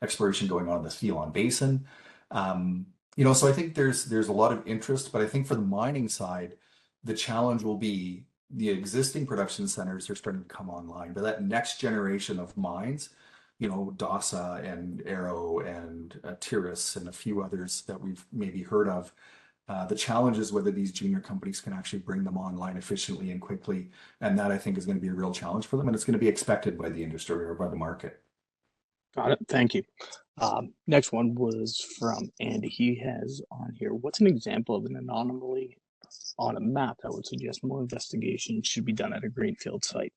exploration going on in the Theon Basin. So I think there's a lot of interest, but I think for the mining side, the challenge will be the existing production centers are starting to come online, but that next generation of mines, DASA and Arrow and Tiris and a few others that we've maybe heard of. The challenge is whether these junior companies can actually bring them online efficiently and quickly. And that I think is going to be a real challenge for them. And it's going to be expected by the industry or by the market. Got it. Thank you. Next one was from Andy. He has on here, what's an example of an anomaly on a map that would suggest more investigation should be done at a greenfield site?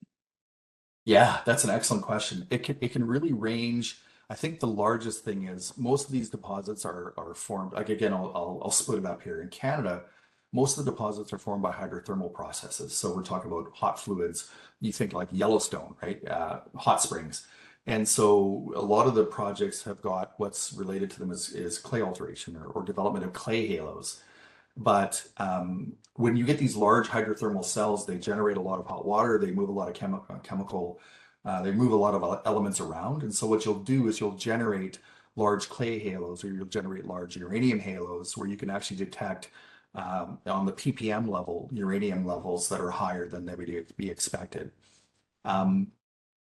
Yeah, that's an excellent question. It can really range. I think the largest thing is most of these deposits are formed. Like again, I'll split it up here. In Canada, most of the deposits are formed by hydrothermal processes. So we're talking about hot fluids. You think like Yellowstone, right? Hot springs. And so a lot of the projects have got what's related to them is clay alteration or development of clay halos. But when you get these large hydrothermal cells, they generate a lot of hot water. They move a lot of chemical. They move a lot of elements around. And so what you'll do is you'll generate large clay halos, or you'll generate large uranium halos, where you can actually detect on the ppm level uranium levels that are higher than they would be expected.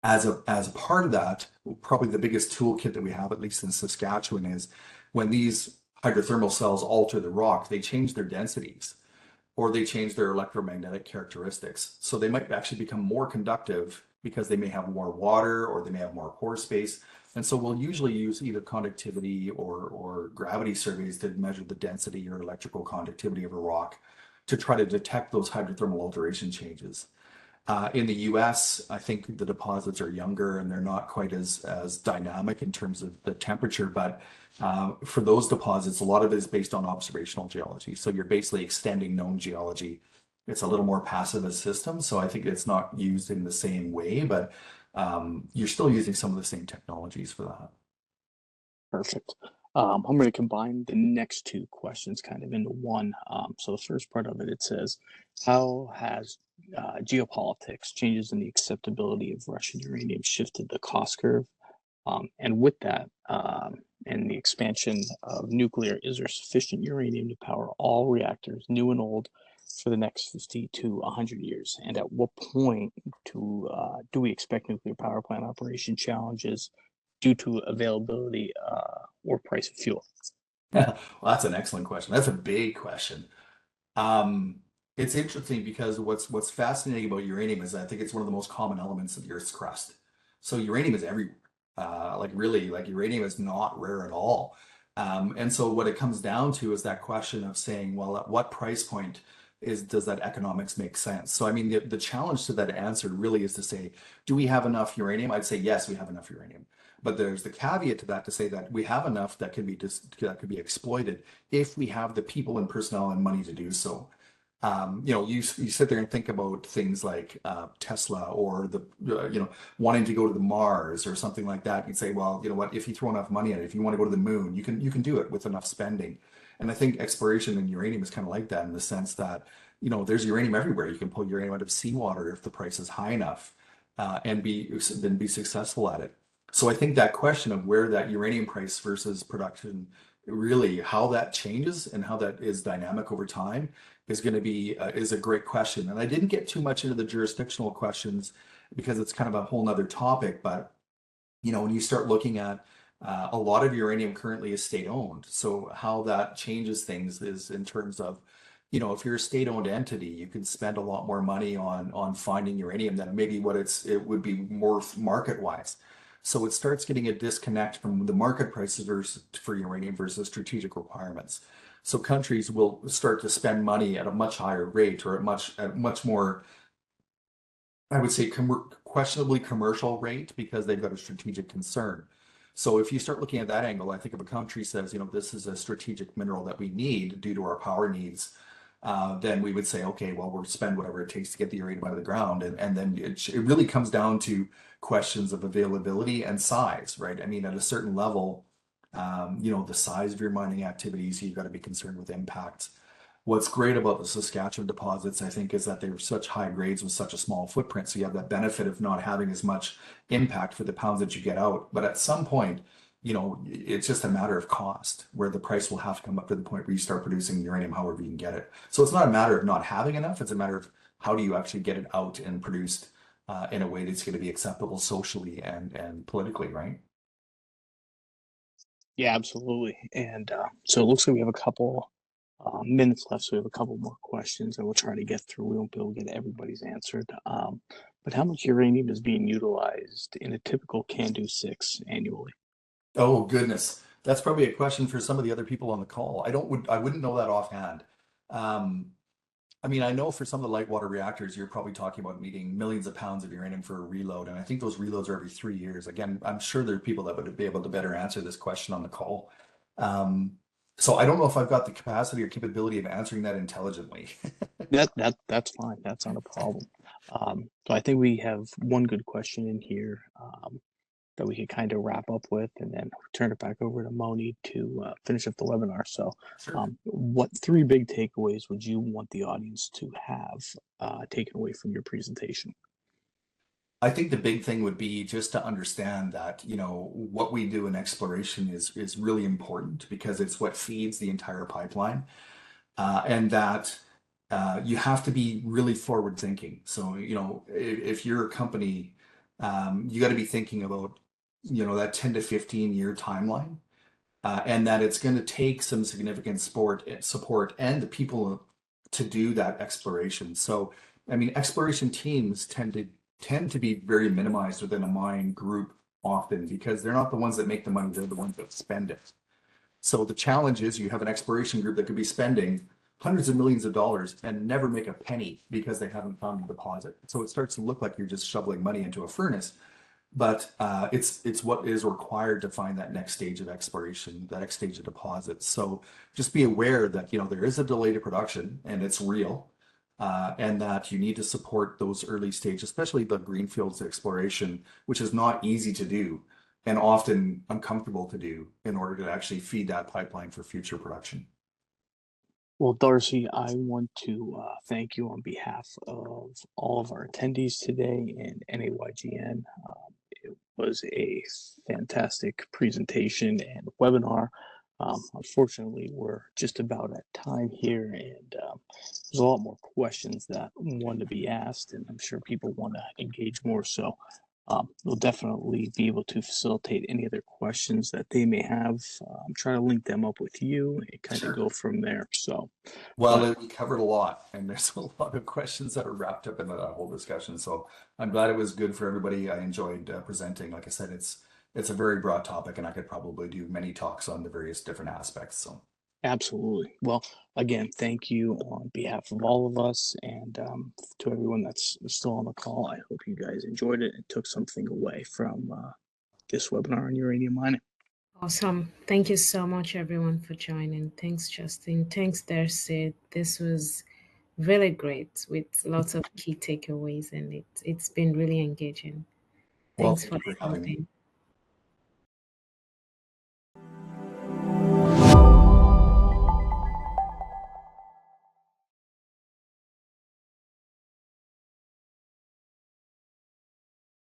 As a part of that, probably the biggest toolkit that we have, at least in Saskatchewan, is when these hydrothermal cells alter the rock, they change their densities or they change their electromagnetic characteristics. So they might actually become more conductive because they may have more water or they may have more pore space. And so we'll usually use either conductivity or gravity surveys to measure the density or electrical conductivity of a rock to try to detect those hydrothermal alteration changes. In the US, I think the deposits are younger and they're not quite as dynamic in terms of the temperature, but for those deposits, a lot of it is based on observational geology. So you're basically extending known geology. It's a little more passive as system, so I think it's not used in the same way, but you're still using some of the same technologies for that. Perfect. I'm going to combine the next two questions kind of into one. So the first part of it says, how has geopolitics, changes in the acceptability of Russian uranium shifted the cost curve? And with that, and the expansion of nuclear, is there sufficient uranium to power all reactors, new and old, for the next 50 to 100 years? And at what point do we expect nuclear power plant operation challenges due to availability or price of fuel? Well, that's an excellent question. That's a big question. It's interesting because what's fascinating about uranium is I think it's one of the most common elements of the Earth's crust. So uranium is everywhere. Like uranium is not rare at all. And so what it comes down to is that question of saying, well, at what price point does that economics make sense? So I mean, the challenge to that answer really is to say, do we have enough uranium? I'd say yes, we have enough uranium. But there's the caveat to that to say that we have enough that could be exploited if we have the people and personnel and money to do so. You sit there and think about things like Tesla or wanting to go to the Mars or something like that. You'd say, well, you know what? If you throw enough money at it, if you want to go to the moon, you can do it with enough spending. And I think exploration in uranium is kind of like that in the sense that there's uranium everywhere. You can pull uranium out of seawater if the price is high enough, and be successful at it. So I think that question of where that uranium price versus production, really how that changes and how that is dynamic over time is going to be is a great question. And I didn't get too much into the jurisdictional questions because it's kind of a whole nother topic. But when you start looking at a lot of uranium currently is state owned. So how that changes things is in terms of if you're a state-owned entity, you can spend a lot more money on finding uranium than maybe what it would be worth market-wise. So it starts getting a disconnect from the market prices for uranium versus strategic requirements. So countries will start to spend money at a much higher rate or at much more I would say questionably commercial rate because they've got a strategic concern. So if you start looking at that angle, I think if a country says, this is a strategic mineral that we need due to our power needs, then we would say, okay, well, we'll spend whatever it takes to get the uranium out of the ground. And then it really comes down to questions of availability and size, right? I mean, at a certain level, the size of your mining activities, you've got to be concerned with impacts. What's great about the Saskatchewan deposits, I think, is that they're such high grades with such a small footprint. So you have that benefit of not having as much impact for the pounds that you get out. But at some point, it's just a matter of cost where the price will have to come up to the point where you start producing uranium however you can get it. So it's not a matter of not having enough. It's a matter of how do you actually get it out and produced in a way that's going to be acceptable socially and politically, right? Yeah, absolutely. And so it looks like we have a couple minutes left, so we have a couple more questions that we'll try to get through. We won't be able to get everybody's answered. But how much uranium is being utilized in a typical CANDU 6 annually? Oh, goodness. That's probably a question for some of the other people on the call. I wouldn't know that offhand. Um, I mean, I know for some of the light water reactors, you're probably talking about needing millions of pounds of uranium for a reload. And I think those reloads are every 3 years. Again, I'm sure there are people that would be able to better answer this question on the call. So I don't know if I've got the capacity or capability of answering that intelligently. That's fine. That's not a problem. So I think we have one good question in here that we could kind of wrap up with, and then turn it back over to Moni to finish up the webinar. So, Sure. what 3 big takeaways would you want the audience to have taken away from your presentation? I think the big thing would be just to understand that, what we do in exploration is really important because it's what feeds the entire pipeline. And that you have to be really forward thinking. So, if you're a company, you got to be thinking about, that 10 to 15 year timeline, and that it's going to take some significant support and the people to do that exploration. So, I mean, exploration teams tend to be very minimized within a mine group often because they're not the ones that make the money, they're the ones that spend it. So the challenge is you have an exploration group that could be spending hundreds of millions of dollars and never make a penny because they haven't found a deposit. So it starts to look like you're just shoveling money into a furnace, but it's what is required to find that next stage of exploration, that next stage of deposits. So just be aware that there is a delay to production and it's real, and that you need to support those early stage, especially the greenfields exploration, which is not easy to do and often uncomfortable to do in order to actually feed that pipeline for future production. Well, Darcy, I want to thank you on behalf of all of our attendees today and NAYGN. It was a fantastic presentation and webinar. Unfortunately, we're just about at time here, and there's a lot more questions that want to be asked, and I'm sure people want to engage more. So we'll definitely be able to facilitate any other questions that they may have. Try to link them up with you and kind of go from there. So, well, we covered a lot, and there's a lot of questions that are wrapped up in that whole discussion. So I'm glad it was good for everybody. I enjoyed presenting. Like I said, it's a very broad topic, and I could probably do many talks on the various different aspects. So absolutely. Well, again, thank you on behalf of all of us, and to everyone that's still on the call. I hope you guys enjoyed it and took something away from this webinar on uranium mining. Awesome. Thank you so much, everyone, for joining. Thanks, Justin. Thanks, Darcy. This was really great with lots of key takeaways, and it's been really engaging. well, Thanks thank for you for having me. everything.